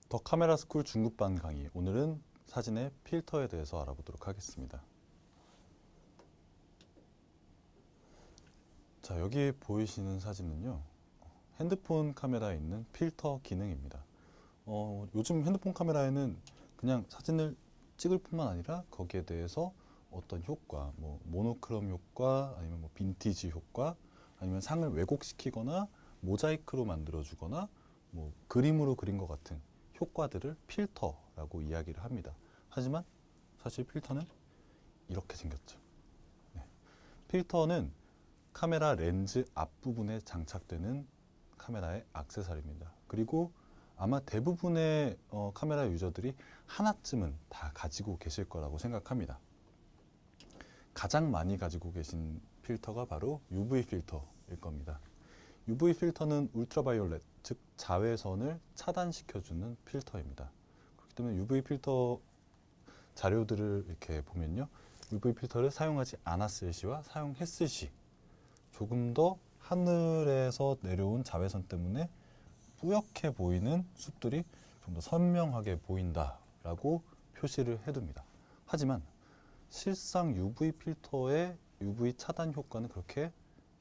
더 카메라 스쿨 중급반 강의. 오늘은 사진의 필터에 대해서 알아보도록 하겠습니다. 자, 여기 보이시는 사진은요, 핸드폰 카메라에 있는 필터 기능입니다. 요즘 핸드폰 카메라에는 그냥 사진을 찍을 뿐만 아니라 거기에 대해서 어떤 효과, 뭐 모노크롬 효과, 아니면 뭐 빈티지 효과, 아니면 상을 왜곡시키거나 모자이크로 만들어주거나 뭐 그림으로 그린 것 같은 효과들을 필터라고 이야기를 합니다. 하지만 사실 필터는 이렇게 생겼죠. 네. 필터는 카메라 렌즈 앞부분에 장착되는 카메라의 액세서리입니다. 그리고 아마 대부분의 카메라 유저들이 하나쯤은 다 가지고 계실 거라고 생각합니다. 가장 많이 가지고 계신 필터가 바로 UV 필터일 겁니다. UV 필터는 울트라바이올렛, 즉 자외선을 차단시켜주는 필터입니다. 그렇기 때문에 UV 필터 자료들을 이렇게 보면요, UV 필터를 사용하지 않았을 시와 사용했을 시 조금 더 하늘에서 내려온 자외선 때문에 뿌옇게 보이는 숲들이 좀 더 선명하게 보인다라고 표시를 해둡니다. 하지만 실상 UV 필터의 UV 차단 효과는 그렇게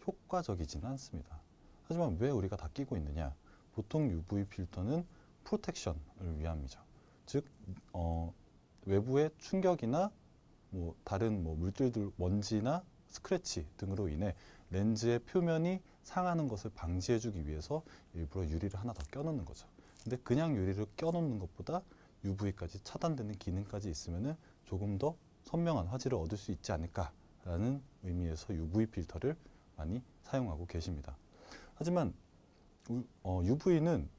효과적이지는 않습니다. 하지만 왜 우리가 다 끼고 있느냐? 보통 UV 필터는 프로텍션을 위함이죠. 즉 외부의 충격이나 뭐 다른 뭐 물질들, 먼지나 스크래치 등으로 인해 렌즈의 표면이 상하는 것을 방지해주기 위해서 일부러 유리를 하나 더 껴놓는 거죠. 근데 그냥 유리를 껴놓는 것보다 UV까지 차단되는 기능까지 있으면은 조금 더 선명한 화질을 얻을 수 있지 않을까라는 의미에서 UV 필터를 많이 사용하고 계십니다. 하지만 UV는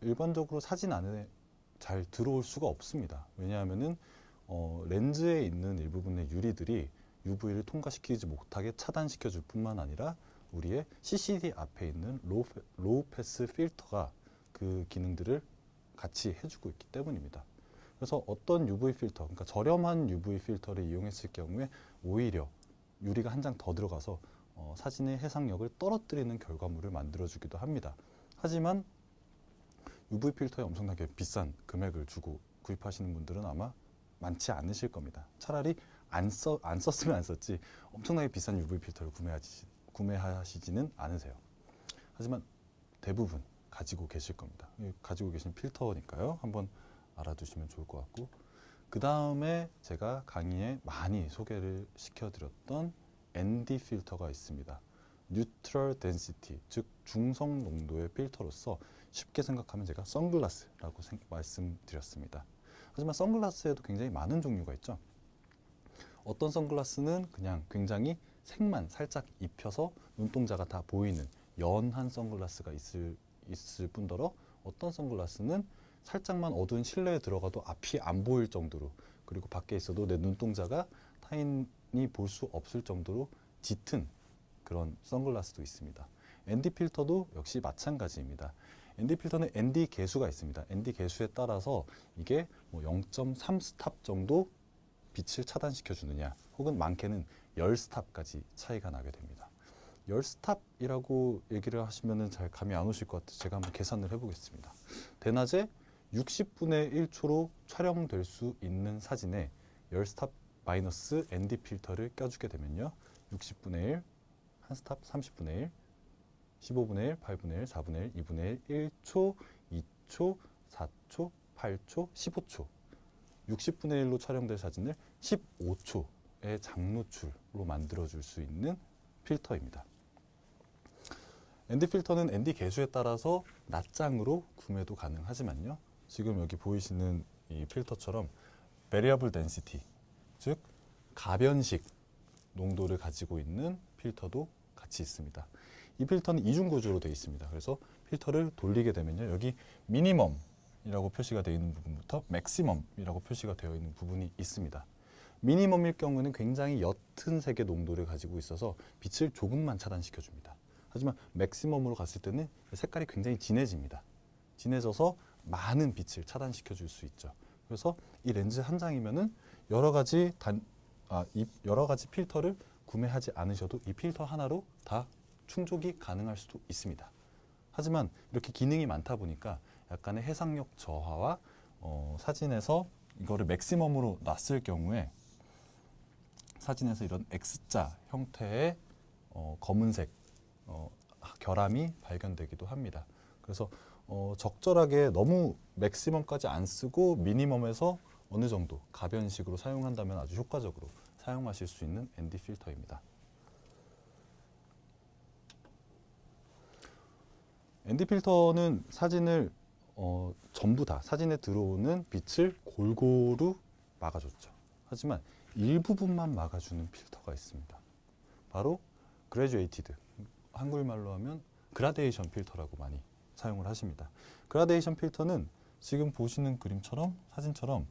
일반적으로 사진 안에 잘 들어올 수가 없습니다. 왜냐하면은 렌즈에 있는 일부분의 유리들이 UV를 통과시키지 못하게 차단시켜 줄 뿐만 아니라 우리의 CCD 앞에 있는 로우 패스 필터가 그 기능들을 같이 해주고 있기 때문입니다. 그래서 어떤 UV 필터, 그러니까 저렴한 UV 필터를 이용했을 경우에 오히려 유리가 한 장 더 들어가서 사진의 해상력을 떨어뜨리는 결과물을 만들어주기도 합니다. 하지만 UV 필터에 엄청나게 비싼 금액을 주고 구입하시는 분들은 아마 많지 않으실 겁니다. 차라리 안 썼으면 안 썼지 엄청나게 비싼 UV 필터를 구매하시지는 않으세요. 하지만 대부분 가지고 계실 겁니다. 가지고 계신 필터니까요. 한번 알아두시면 좋을 것 같고, 그 다음에 제가 강의에 많이 소개를 시켜드렸던 ND 필터가 있습니다. Neutral Density, 즉 중성 농도의 필터로서 쉽게 생각하면 제가 선글라스라고 말씀드렸습니다. 하지만 선글라스에도 굉장히 많은 종류가 있죠. 어떤 선글라스는 그냥 굉장히 색만 살짝 입혀서 눈동자가 다 보이는 연한 선글라스가 있을 뿐더러 어떤 선글라스는 살짝만 어두운 실내에 들어가도 앞이 안 보일 정도로, 그리고 밖에 있어도 내 눈동자가 타인이 볼 수 없을 정도로 짙은 그런 선글라스도 있습니다. ND 필터도 역시 마찬가지입니다. ND 필터는 ND 계수가 있습니다. ND 계수에 따라서 이게 뭐 0.3 스탑 정도 빛을 차단시켜 주느냐, 혹은 많게는 10스탑까지 차이가 나게 됩니다. 10스탑이라고 얘기를 하시면 잘 감이 안 오실 것 같아서 제가 한번 계산을 해보겠습니다. 대낮에 60분의 1초로 촬영될 수 있는 사진에 10스탑 마이너스 ND 필터를 껴주게 되면요, 60분의 1, 1스탑 30분의 1, 15분의 1, 8분의 1, 4분의 1, 2분의 1, 1초, 2초, 4초, 8초, 15초 60분의 1로 촬영될 사진을 15초의 장노출로 만들어줄 수 있는 필터입니다. ND 필터는 ND 계수에 따라서 낱장으로 구매도 가능하지만요, 지금 여기 보이시는 이 필터처럼 Variable Density, 즉 가변식 농도를 가지고 있는 필터도 같이 있습니다. 이 필터는 이중 구조로 되어 있습니다. 그래서 필터를 돌리게 되면요, 여기 미니멈이라고 표시가 되어 있는 부분부터 맥시멈이라고 표시가 되어 있는 부분이 있습니다. 미니멈일 경우는 굉장히 옅은 색의 농도를 가지고 있어서 빛을 조금만 차단시켜 줍니다. 하지만 맥시멈으로 갔을 때는 색깔이 굉장히 진해집니다. 진해져서 많은 빛을 차단시켜 줄 수 있죠. 그래서 이 렌즈 한 장이면은 여러 가지 필터를 구매하지 않으셔도 이 필터 하나로 다 충족이 가능할 수도 있습니다. 하지만 이렇게 기능이 많다 보니까 약간의 해상력 저하와 사진에서 이거를 맥시멈으로 놨을 경우에 사진에서 이런 X자 형태의 검은색 결함이 발견되기도 합니다. 그래서 적절하게 너무 맥시멈까지 안 쓰고 미니멈에서 어느 정도 가변식으로 사용한다면 아주 효과적으로 사용하실 수 있는 ND 필터입니다. ND 필터는 사진을 전부 다 사진에 들어오는 빛을 골고루 막아줬죠. 하지만 일부분만 막아주는 필터가 있습니다. 바로 그래듀에이티드, 한국말로 하면 그라데이션 필터라고 많이 사용을 하십니다. 그라데이션 필터는 지금 보시는 그림처럼 사진처럼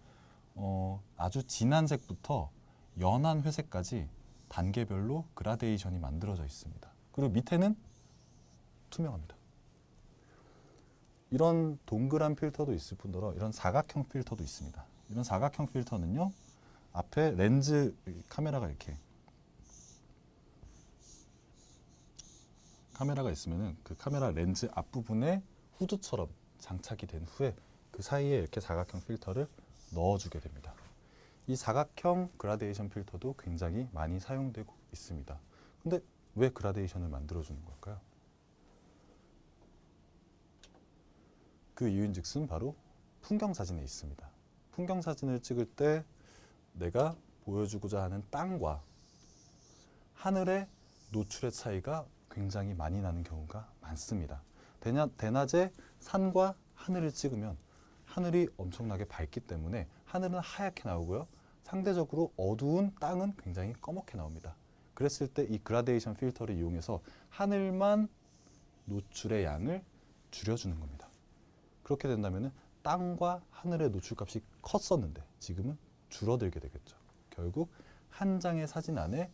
아주 진한 색부터 연한 회색까지 단계별로 그라데이션이 만들어져 있습니다. 그리고 밑에는 투명합니다. 이런 동그란 필터도 있을 뿐더러 이런 사각형 필터도 있습니다. 이런 사각형 필터는요, 앞에 렌즈 카메라가 있으면은 그 카메라 렌즈 앞부분에 후드처럼 장착이 된 후에 그 사이에 이렇게 사각형 필터를 넣어주게 됩니다. 이 사각형 그라데이션 필터도 굉장히 많이 사용되고 있습니다. 근데 왜 그라데이션을 만들어주는 걸까요? 그 이유인즉슨 바로 풍경 사진에 있습니다. 풍경 사진을 찍을 때 내가 보여주고자 하는 땅과 하늘의 노출의 차이가 굉장히 많이 나는 경우가 많습니다. 대낮에 산과 하늘을 찍으면 하늘이 엄청나게 밝기 때문에 하늘은 하얗게 나오고요. 상대적으로 어두운 땅은 굉장히 검게 나옵니다. 그랬을 때 이 그라데이션 필터를 이용해서 하늘만 노출의 양을 줄여주는 겁니다. 그렇게 된다면 땅과 하늘의 노출값이 컸었는데 지금은 줄어들게 되겠죠. 결국 한 장의 사진 안에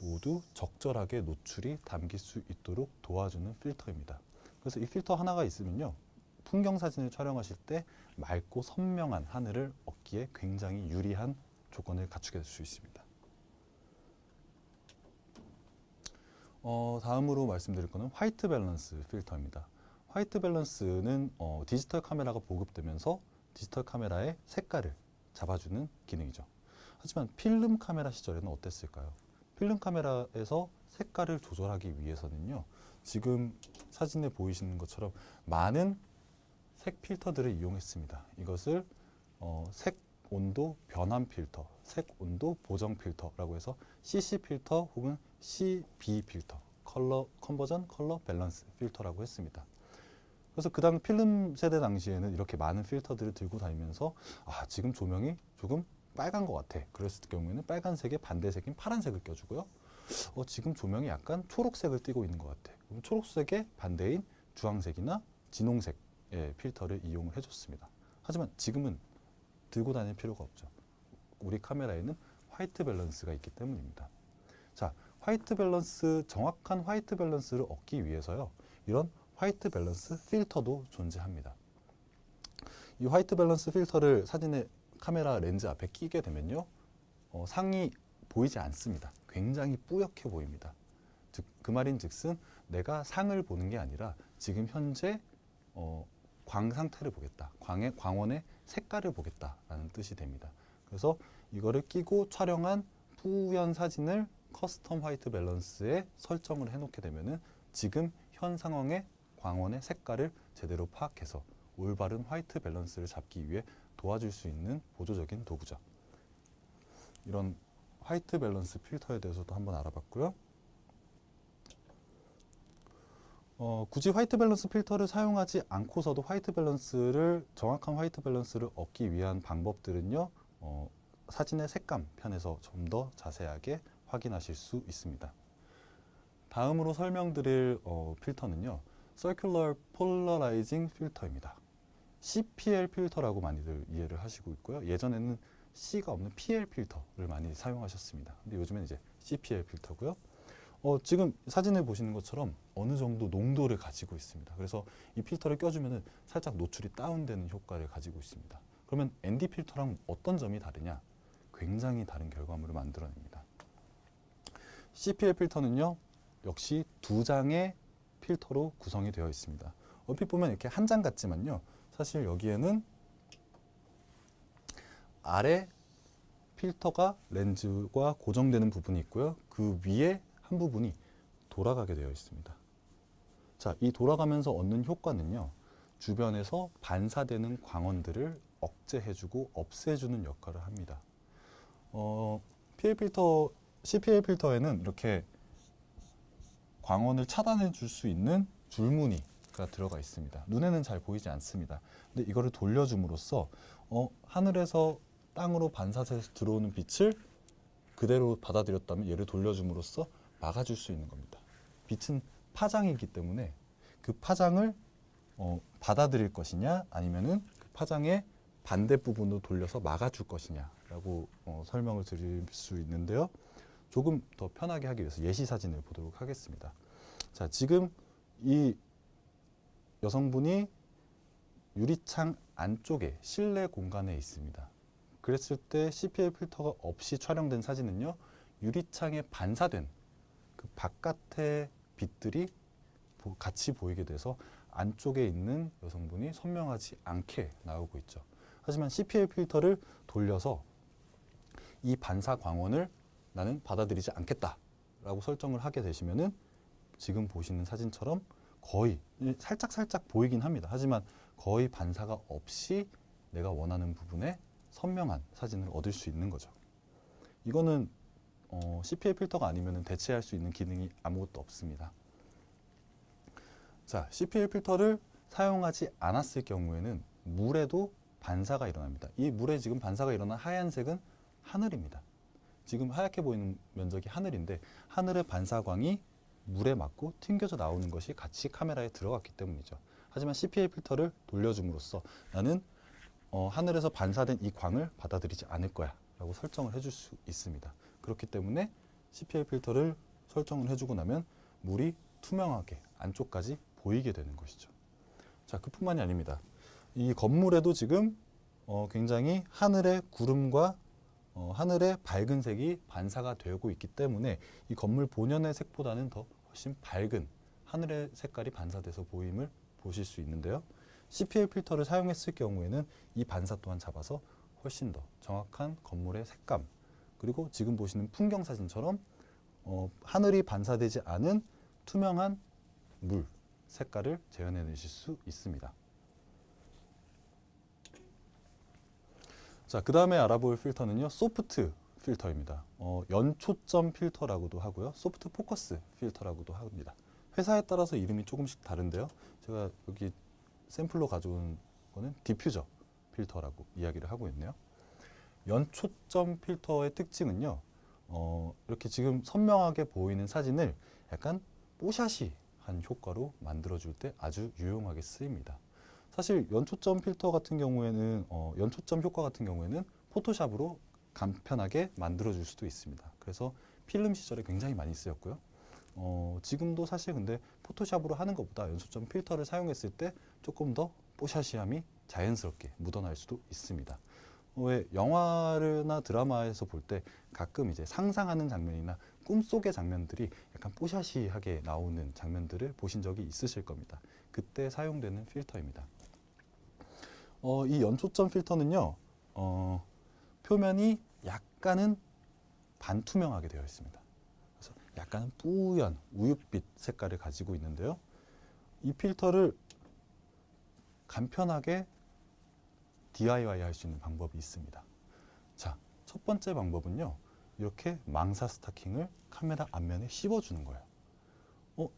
모두 적절하게 노출이 담길 수 있도록 도와주는 필터입니다. 그래서 이 필터 하나가 있으면요, 풍경 사진을 촬영하실 때 맑고 선명한 하늘을 얻기에 굉장히 유리한 조건을 갖추게 될 수 있습니다. 다음으로 말씀드릴 것은 화이트 밸런스 필터입니다. 화이트 밸런스는 디지털 카메라가 보급되면서 디지털 카메라의 색깔을 잡아주는 기능이죠. 하지만 필름 카메라 시절에는 어땠을까요? 필름 카메라에서 색깔을 조절하기 위해서는요, 지금 사진에 보이시는 것처럼 많은 색 필터들을 이용했습니다. 이것을 색 온도 변환 필터, 색 온도 보정 필터라고 해서 CC 필터 혹은 CB 필터, 컬러 컨버전 컬러 밸런스 필터라고 했습니다. 그래서 그 당 필름 세대 당시에는 이렇게 많은 필터들을 들고 다니면서 지금 조명이 조금 빨간 것 같아. 그랬을 경우에는 빨간색의 반대색인 파란색을 껴주고요. 지금 조명이 약간 초록색을 띠고 있는 것 같아. 그럼 초록색의 반대인 주황색이나 진홍색의 필터를 이용을 해줬습니다. 하지만 지금은 들고 다닐 필요가 없죠. 우리 카메라에는 화이트 밸런스가 있기 때문입니다. 자, 정확한 화이트 밸런스를 얻기 위해서요, 이런 화이트 밸런스 필터도 존재합니다. 이 화이트 밸런스 필터를 사진의 카메라 렌즈 앞에 끼게 되면요, 상이 보이지 않습니다. 굉장히 뿌옇게 보입니다. 즉, 그 말인즉슨 내가 상을 보는 게 아니라 지금 현재 광 상태를 보겠다, 광원의 색깔을 보겠다라는 뜻이 됩니다. 그래서 이거를 끼고 촬영한 뿌연 사진을 커스텀 화이트 밸런스에 설정을 해놓게 되면은 지금 현 상황의 광원의 색깔을 제대로 파악해서 올바른 화이트 밸런스를 잡기 위해 도와줄 수 있는 보조적인 도구죠. 이런 화이트 밸런스 필터에 대해서도 한번 알아봤고요. 굳이 화이트 밸런스 필터를 사용하지 않고서도 정확한 화이트 밸런스를 얻기 위한 방법들은요, 사진의 색감 편에서 좀 더 자세하게 확인하실 수 있습니다. 다음으로 설명드릴 필터는요, Circular Polarizing 필터입니다. CPL 필터라고 많이들 이해를 하시고 있고요. 예전에는 C가 없는 PL 필터를 많이 사용하셨습니다. 근데 요즘엔 이제 CPL 필터고요. 지금 사진을 보시는 것처럼 어느 정도 농도를 가지고 있습니다. 그래서 이 필터를 껴주면 살짝 노출이 다운되는 효과를 가지고 있습니다. 그러면 ND 필터랑 어떤 점이 다르냐? 굉장히 다른 결과물을 만들어냅니다. CPL 필터는요, 역시 두 장의 필터로 구성이 되어 있습니다. 얼핏 보면 이렇게 한 장 같지만요. 사실 여기에는 아래 필터가 렌즈와 고정되는 부분이 있고요. 그 위에 한 부분이 돌아가게 되어 있습니다. 자, 이 돌아가면서 얻는 효과는요. 주변에서 반사되는 광원들을 억제해주고 없애주는 역할을 합니다. PL 필터, CPL 필터에는 이렇게 광원을 차단해 줄 수 있는 줄무늬가 들어가 있습니다. 눈에는 잘 보이지 않습니다. 근데 이거를 돌려줌으로써 하늘에서 땅으로 반사돼서 들어오는 빛을 그대로 받아들였다면 얘를 돌려줌으로써 막아줄 수 있는 겁니다. 빛은 파장이기 때문에 그 파장을 받아들일 것이냐 아니면은 그 파장의 반대 부분으로 돌려서 막아줄 것이냐라고 설명을 드릴 수 있는데요. 조금 더 편하게 하기 위해서 예시 사진을 보도록 하겠습니다. 자, 지금 이 여성분이 유리창 안쪽에 실내 공간에 있습니다. 그랬을 때 CPL 필터가 없이 촬영된 사진은요, 유리창에 반사된 그 바깥의 빛들이 같이 보이게 돼서 안쪽에 있는 여성분이 선명하지 않게 나오고 있죠. 하지만 CPL 필터를 돌려서 이 반사 광원을 나는 받아들이지 않겠다라고 설정을 하게 되시면은 지금 보시는 사진처럼 거의 살짝 보이긴 합니다. 하지만 거의 반사가 없이 내가 원하는 부분에 선명한 사진을 얻을 수 있는 거죠. 이거는 CPL 필터가 아니면 대체할 수 있는 기능이 아무것도 없습니다. 자, CPL 필터를 사용하지 않았을 경우에는 물에도 반사가 일어납니다. 이 물에 지금 반사가 일어난 하얀색은 하늘입니다. 지금 하얗게 보이는 면적이 하늘인데 하늘의 반사광이 물에 맞고 튕겨져 나오는 것이 같이 카메라에 들어갔기 때문이죠. 하지만 CPL 필터를 돌려줌으로써 나는 하늘에서 반사된 이 광을 받아들이지 않을 거야 라고 설정을 해줄 수 있습니다. 그렇기 때문에 CPL 필터를 설정을 해주고 나면 물이 투명하게 안쪽까지 보이게 되는 것이죠. 자, 그뿐만이 아닙니다. 이 건물에도 지금 굉장히 하늘의 구름과 하늘의 밝은 색이 반사가 되고 있기 때문에 이 건물 본연의 색보다는 더 훨씬 밝은 하늘의 색깔이 반사돼서 보임을 보실 수 있는데요. CPL 필터를 사용했을 경우에는 이 반사 또한 잡아서 훨씬 더 정확한 건물의 색감, 그리고 지금 보시는 풍경 사진처럼 하늘이 반사되지 않은 투명한 물 색깔을 재현해내실 수 있습니다. 자, 그 다음에 알아볼 필터는요, 소프트 필터입니다. 연초점 필터라고도 하고요, 소프트 포커스 필터라고도 합니다. 회사에 따라서 이름이 조금씩 다른데요. 제가 여기 샘플로 가져온 거는 디퓨저 필터라고 이야기를 하고 있네요. 연초점 필터의 특징은요, 이렇게 지금 선명하게 보이는 사진을 약간 뽀샤시한 효과로 만들어줄 때 아주 유용하게 쓰입니다. 사실 연초점 필터 같은 경우에는 연초점 효과 같은 경우에는 포토샵으로 간편하게 만들어줄 수도 있습니다. 그래서 필름 시절에 굉장히 많이 쓰였고요. 지금도 사실 근데 포토샵으로 하는 것보다 연초점 필터를 사용했을 때 조금 더 뽀샤시함이 자연스럽게 묻어날 수도 있습니다. 왜 영화나 드라마에서 볼 때 가끔 이제 상상하는 장면이나 꿈속의 장면들이 약간 뽀샤시하게 나오는 장면들을 보신 적이 있으실 겁니다. 그때 사용되는 필터입니다. 이 연초점 필터는요, 표면이 약간은 반투명하게 되어 있습니다. 그래서 약간은 뿌연 우윳빛 색깔을 가지고 있는데요. 이 필터를 간편하게 DIY 할 수 있는 방법이 있습니다. 자, 첫 번째 방법은요, 이렇게 망사 스타킹을 카메라 앞면에 씌워주는 거예요.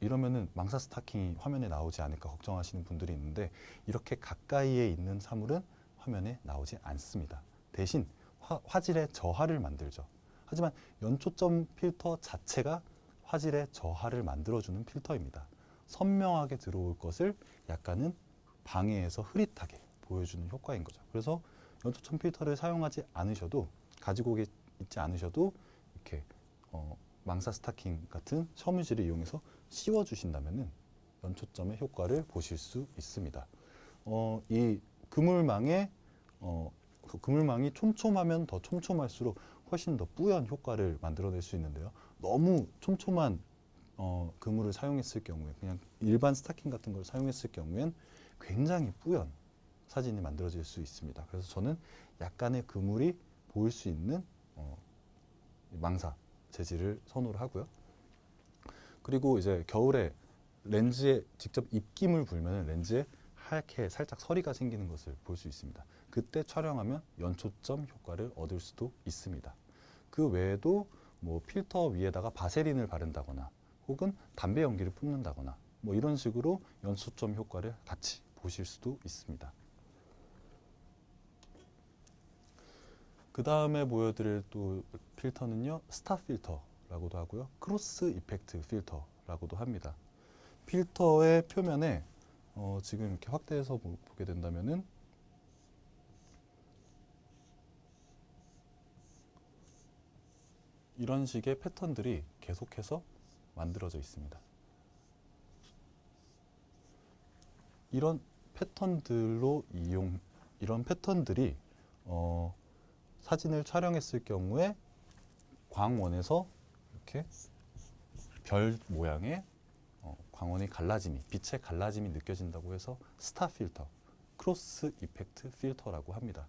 이러면은 망사 스타킹이 화면에 나오지 않을까 걱정하시는 분들이 있는데, 이렇게 가까이에 있는 사물은 화면에 나오지 않습니다. 대신 화질의 저하를 만들죠. 하지만 연초점 필터 자체가 화질의 저하를 만들어주는 필터입니다. 선명하게 들어올 것을 약간은 방해해서 흐릿하게 보여주는 효과인 거죠. 그래서 연초점 필터를 사용하지 않으셔도, 가지고 있지 않으셔도 이렇게 망사 스타킹 같은 섬유질을 이용해서 씌워주신다면은 연초점의 효과를 보실 수 있습니다. 이 그물망에 그 그물망이 촘촘하면 더 촘촘할수록 훨씬 더 뿌연 효과를 만들어낼 수 있는데요. 너무 촘촘한 그물을 사용했을 경우에 그냥 일반 스타킹 같은 걸 사용했을 경우엔 굉장히 뿌연 사진이 만들어질 수 있습니다. 그래서 저는 약간의 그물이 보일 수 있는 망사 재질을 선호를 하고요. 그리고 이제 겨울에 렌즈에 직접 입김을 불면 렌즈에 하얗게 살짝 서리가 생기는 것을 볼 수 있습니다. 그때 촬영하면 연초점 효과를 얻을 수도 있습니다. 그 외에도 뭐 필터 위에다가 바세린을 바른다거나 혹은 담배 연기를 뿜는다거나 뭐 이런 식으로 연초점 효과를 같이 보실 수도 있습니다. 그 다음에 보여드릴 또 필터는요, 스타 필터라고도 하고요, 크로스 이펙트 필터라고도 합니다. 필터의 표면에 지금 이렇게 확대해서 보게 된다면은 이런 식의 패턴들이 계속해서 만들어져 있습니다. 이런 패턴들이 사진을 촬영했을 경우에 광원에서 이렇게 별 모양의 광원의 갈라짐이, 빛의 갈라짐이 느껴진다고 해서 스타 필터, 크로스 이펙트 필터라고 합니다.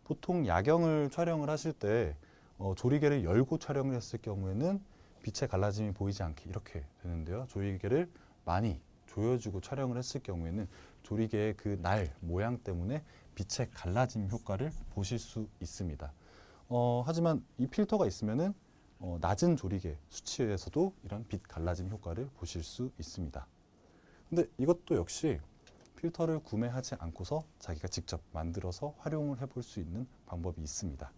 보통 야경을 촬영을 하실 때 조리개를 열고 촬영을 했을 경우에는 빛의 갈라짐이 보이지 않게 이렇게 되는데요. 조리개를 많이 조여주고 촬영을 했을 경우에는 조리개의 그 날 모양 때문에 빛의 갈라짐 효과를 보실 수 있습니다. 하지만 이 필터가 있으면은 낮은 조리개 수치에서도 이런 빛 갈라짐 효과를 보실 수 있습니다. 근데 이것도 역시 필터를 구매하지 않고서 자기가 직접 만들어서 활용을 해볼 수 있는 방법이 있습니다.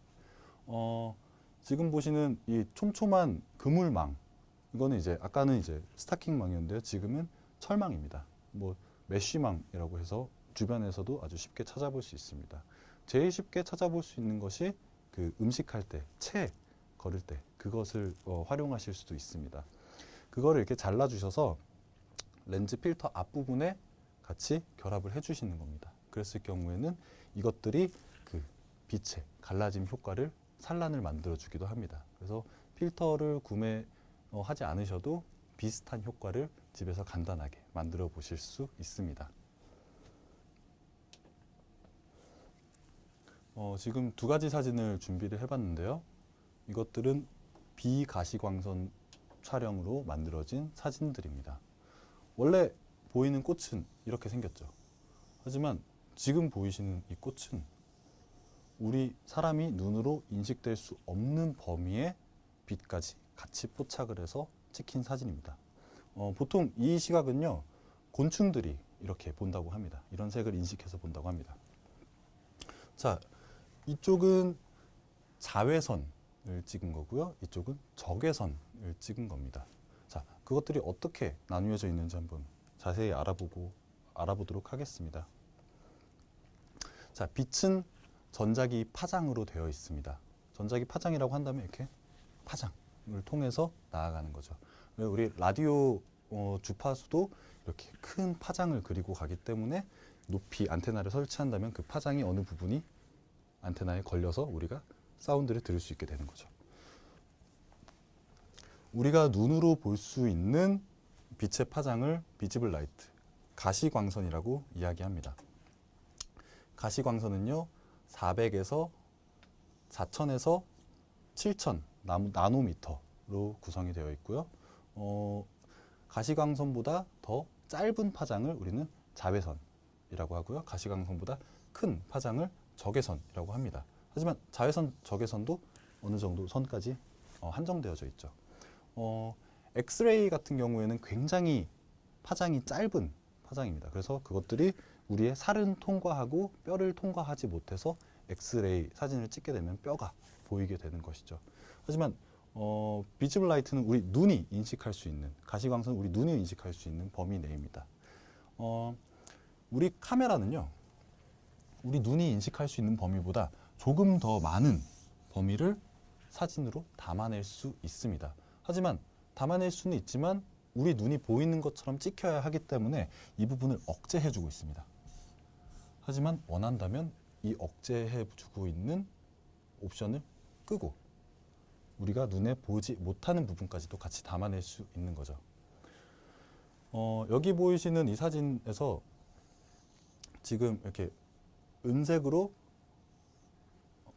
지금 보시는 이 촘촘한 그물망, 이거는 이제 아까는 이제 스타킹망이었는데요. 지금은 철망입니다. 뭐 메쉬망이라고 해서 주변에서도 아주 쉽게 찾아볼 수 있습니다. 제일 쉽게 찾아볼 수 있는 것이 그 음식할 때, 채 걸을 때 그것을 활용하실 수도 있습니다. 그거를 이렇게 잘라주셔서 렌즈 필터 앞부분에 같이 결합을 해주시는 겁니다. 그랬을 경우에는 이것들이 그 빛의 갈라짐 효과를 산란을 만들어 주기도 합니다. 그래서 필터를 구매하지 않으셔도 비슷한 효과를 집에서 간단하게 만들어 보실 수 있습니다. 지금 두 가지 사진을 준비를 해봤는데요. 이것들은 비가시광선 촬영으로 만들어진 사진들입니다. 원래 보이는 꽃은 이렇게 생겼죠. 하지만 지금 보이시는 이 꽃은 우리 사람이 눈으로 인식될 수 없는 범위의 빛까지 같이 포착을 해서 찍힌 사진입니다. 보통 이 시각은요, 곤충들이 이렇게 본다고 합니다. 이런 색을 인식해서 본다고 합니다. 자, 이쪽은 자외선을 찍은 거고요. 이쪽은 적외선을 찍은 겁니다. 자, 그것들이 어떻게 나누어져 있는지 한번 자세히 알아보도록 하겠습니다. 자, 빛은 전자기 파장으로 되어 있습니다. 전자기 파장이라고 한다면 이렇게 파장을 통해서 나아가는 거죠. 우리 라디오 주파수도 이렇게 큰 파장을 그리고 가기 때문에 높이 안테나를 설치한다면 그 파장이 어느 부분이 안테나에 걸려서 우리가 사운드를 들을 수 있게 되는 거죠. 우리가 눈으로 볼 수 있는 빛의 파장을 비지블 라이트, 가시광선이라고 이야기합니다. 가시광선은요, 400에서 4000에서 7000 나노미터로 구성이 되어 있고요. 가시광선보다 더 짧은 파장을 우리는 자외선이라고 하고요. 가시광선보다 큰 파장을 적외선이라고 합니다. 하지만 자외선, 적외선도 어느 정도 선까지 한정되어져 있죠. 엑스레이 같은 경우에는 굉장히 파장이 짧은 파장입니다. 그래서 그것들이 우리의 살은 통과하고 뼈를 통과하지 못해서 엑스레이 사진을 찍게 되면 뼈가 보이게 되는 것이죠. 하지만 비지블 라이트는 우리 눈이 인식할 수 있는, 가시광선은 우리 눈이 인식할 수 있는 범위 내입니다. 우리 카메라는요, 우리 눈이 인식할 수 있는 범위보다 조금 더 많은 범위를 사진으로 담아낼 수 있습니다. 하지만 담아낼 수는 있지만 우리 눈이 보이는 것처럼 찍혀야 하기 때문에 이 부분을 억제해주고 있습니다. 하지만 원한다면 이 억제해주고 있는 옵션을 끄고 우리가 눈에 보지 못하는 부분까지도 같이 담아낼 수 있는 거죠. 여기 보이시는 이 사진에서 지금 이렇게 은색으로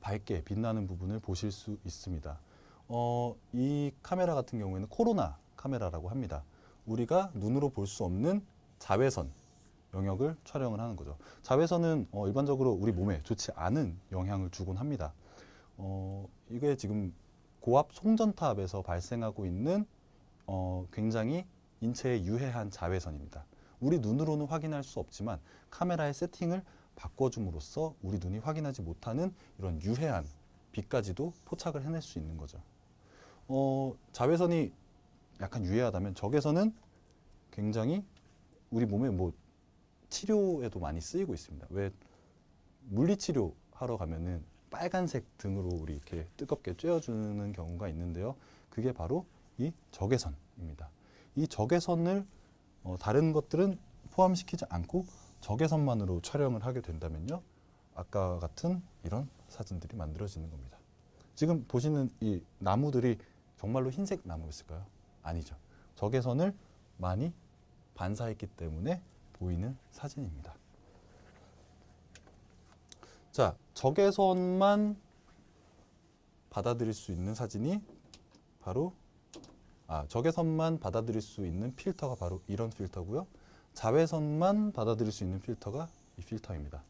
밝게 빛나는 부분을 보실 수 있습니다. 이 카메라 같은 경우에는 코로나 카메라라고 합니다. 우리가 눈으로 볼 수 없는 자외선 영역을 촬영을 하는 거죠. 자외선은 일반적으로 우리 몸에 좋지 않은 영향을 주곤 합니다. 이게 지금 고압 송전탑에서 발생하고 있는 굉장히 인체에 유해한 자외선입니다. 우리 눈으로는 확인할 수 없지만 카메라의 세팅을 바꿔줌으로써 우리 눈이 확인하지 못하는 이런 유해한 빛까지도 포착을 해낼 수 있는 거죠. 자외선이 약간 유해하다면 적외선은 굉장히 우리 몸에 뭐 치료에도 많이 쓰이고 있습니다. 왜 물리치료 하러 가면은 빨간색 등으로 우리 이렇게 뜨겁게 쬐어주는 경우가 있는데요. 그게 바로 이 적외선입니다. 이 적외선을 다른 것들은 포함시키지 않고 적외선만으로 촬영을 하게 된다면요. 아까 같은 이런 사진들이 만들어지는 겁니다. 지금 보시는 이 나무들이 정말로 흰색 나무였을까요? 아니죠. 적외선을 많이 반사했기 때문에 보이는 사진입니다. 자, 적외선만 받아들일 수 있는 사진이 바로 적외선만 받아들일 수 있는 필터가 바로 이런 필터고요. 자외선만 받아들일 수 있는 필터가 이 필터입니다.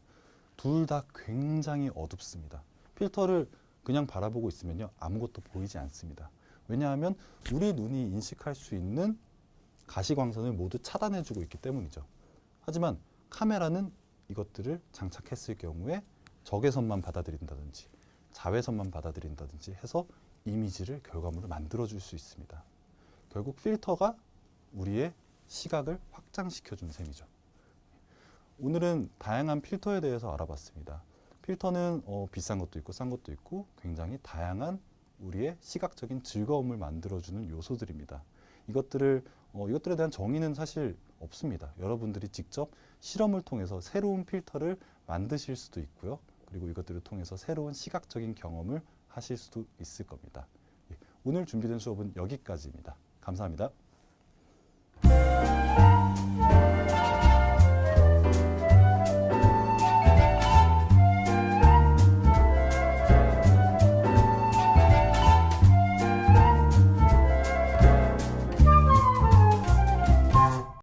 둘 다 굉장히 어둡습니다. 필터를 그냥 바라보고 있으면요, 아무것도 보이지 않습니다. 왜냐하면 우리 눈이 인식할 수 있는 가시광선을 모두 차단해주고 있기 때문이죠. 하지만 카메라는 이것들을 장착했을 경우에 적외선만 받아들인다든지 자외선만 받아들인다든지 해서 이미지를 결과물을 만들어줄 수 있습니다. 결국 필터가 우리의 시각을 확장시켜준 셈이죠. 오늘은 다양한 필터에 대해서 알아봤습니다. 필터는 비싼 것도 있고 싼 것도 있고 굉장히 다양한 우리의 시각적인 즐거움을 만들어주는 요소들입니다. 이것들에 대한 정의는 사실 없습니다. 여러분들이 직접 실험을 통해서 새로운 필터를 만드실 수도 있고요. 그리고 이것들을 통해서 새로운 시각적인 경험을 하실 수도 있을 겁니다. 오늘 준비된 수업은 여기까지입니다. 감사합니다.